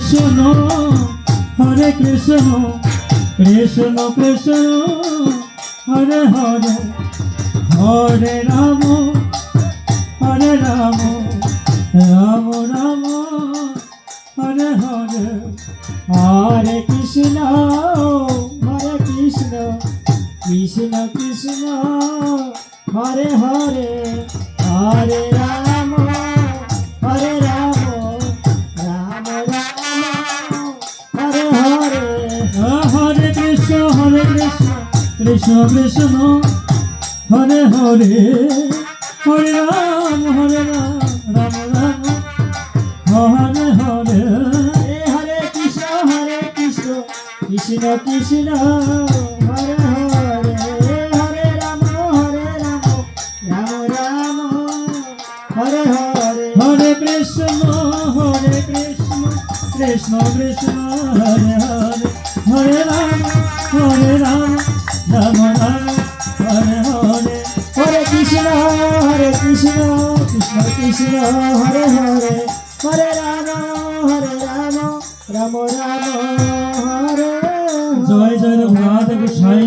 Krishna Hare Krishna Krishna Krishna Hare Hare Hare Ram Ram Ram Hare Hare Hare Krishna Krishna Krishna Hare Hare Hare Ram Ram Hare Hare Hare Krishna Krishna Krishna Hare Hare Hare Ram Ram Ram Hare Hare Hare Krishna Krishna Krishna Hare Hare Hare Ram Ram Ram Hare Hare Hare Krishna Krishna Krishna Hare Hare Hare Ram Ram Ram Hare Hare Hare Krishna Krishna Krishna Hare Hare Hare Ram Ram Ram Hare Joy Joy Raghunath Gosai.